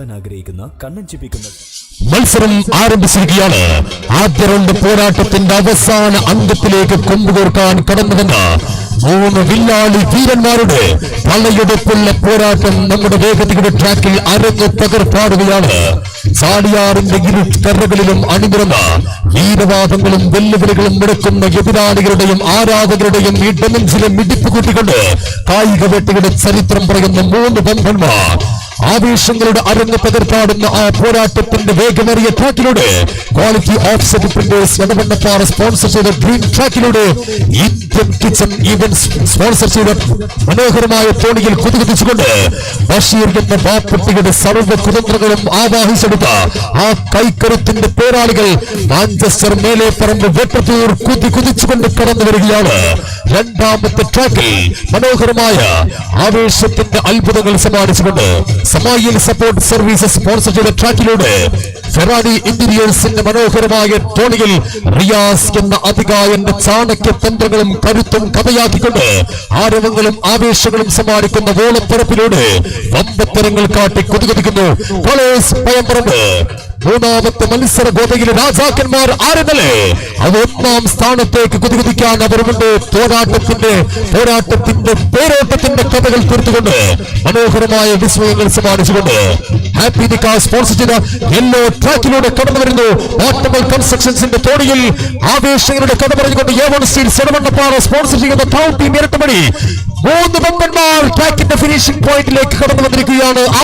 ആഗ്രഹിക്കുന്ന കണ്ണഞ്ചിപ്പിക്കുന്ന മത്സരം ആരംഭിച്ചിരിക്കുകയാണ്. ആദ്യ റൗണ്ട് പോരാട്ടത്തിന്റെ അവസാന അന്തത്തിലേക്ക് കൊമ്പുകോർക്കാൻ കടന്നുവന്ന മൂന്ന് വില്ലാളി വീരന്മാരുടെ പളയെടുപ്പുള്ള പോരാട്ടം നമ്മുടെ വേഗതയുടെ ട്രാക്കിൽ അരങ്ങ് തകർപ്പാടുകയാണ്. ചാടിയാറിന്റെ ഇരു കരകളിലും അണിനിരന്ന വീരവാദങ്ങളും വെല്ലുവിളികളും മുടക്കുന്ന എതിരാളികളുടെയും ആരാധകരുടെയും ഇടനെഞ്ചിലെ മിടിപ്പ് കൂട്ടിക്കൊണ്ട് കായിക വേട്ടയുടെ ചരിത്രം പറയുന്ന മൂന്ന് ബന്ധന്മാർ ആവേശങ്ങളുടെ അരങ്ങ് പകർപ്പാടുന്ന ആ പോരാട്ടത്തിന്റെ വേഗമേറിയ ട്രാക്കിലൂടെ quality offset printers Edavannappara sponsor ചെയ്ത ഗ്രീൻ ട്രാക്കിലൂടെ ഇന്ത്യൻ കിച്ചൺ ഈവന്റ്സ് സ്പോൺസർ ചെയ്ത മനോഹരമായ തോണിയിൽ കുതികുതിച്ചുകൊണ്ട് ബഷീർ എന്ന ബാപ്പുട്ടിയുടെ സർവ്വ കുതന്ത്രങ്ങളും ആവാഹിച്ചെടുത്ത ആ കൈക്കരുത്തിന്റെ പോരാളികൾ മാഞ്ചസ്റ്റർ മേലെപ്പറമ്പ് വെട്ടത്തൂർ കുതിച്ചുകൊണ്ട് കടന്നു വരികയാണ്. രണ്ടാമത്തെ ട്രാക്കിൽ മനോഹരമായ ആവേശത്തിന്റെ അത്ഭുതങ്ങൾ സമ്മാനിച്ചുകൊണ്ട് സമായിൽ സപ്പോർട്ട് സർവീസസ് സ്പോൺസർ ചെയ്ത ട്രാക്കിലൂടെ ഫെറാറി ഇന്റീരിയേഴ്സിന്റെ മനോഹരമായ തോണിയിൽ റിയാസ് എന്ന അതികായന്റെ ചാണക്യ തന്ത്രങ്ങളും കരുത്തും കഥയാക്കിക്കൊണ്ട് ആരവങ്ങളും ആവേശങ്ങളും സമ്മാനിക്കുന്ന വോളപ്പറപ്പിലൂടെ വമ്പത്തരങ്ങൾ കാട്ടി കുതികുതിക്കുന്നു കൊളേഴ്സ് പയമ്പറമ്പ്. മൂന്നാമത്തെ മത്സര ഗോതയിലെ രാജാക്കന്മാർ ആരെന്നല്ലേ അത് ഒന്നാം സ്ഥാനത്തേക്ക് കുതികുതിക്കാൻ അവരുമുണ്ട്. പോരാട്ടത്തിന്റെ പേരോട്ടത്തിന്റെ കഥകൾ തീർത്തുകൊണ്ട് മനോഹരമായ വിസ്മയങ്ങൾ സമ്മാനിച്ചുകൊണ്ട് ഹാപ്പി നിക്കാ സ്പോൺസർ ചെയ്ത യെല്ലോ ട്രാക്കിലൂടെ കടന്നു വരുന്നു. ഓട്ടമൽ കൺസ്ട്രക്ഷൻസിന്റെ തോണിയിൽ ആവേശങ്ങളുടെ കഥ പറഞ്ഞുകൊണ്ട് A1 സ്റ്റീൽ എടവണ്ണപ്പാറ സ്പോൺസർ ചെയ്യുന്ന കൗണ്ടി ഇരട്ടമണി മൂന്ന് ബമ്പന്മാർ ട്രാക്കിന്റെ ഫിനിഷിംഗ് പോയിന്റിലേക്ക് കടന്നു വന്നിരിക്കുകയാണ്.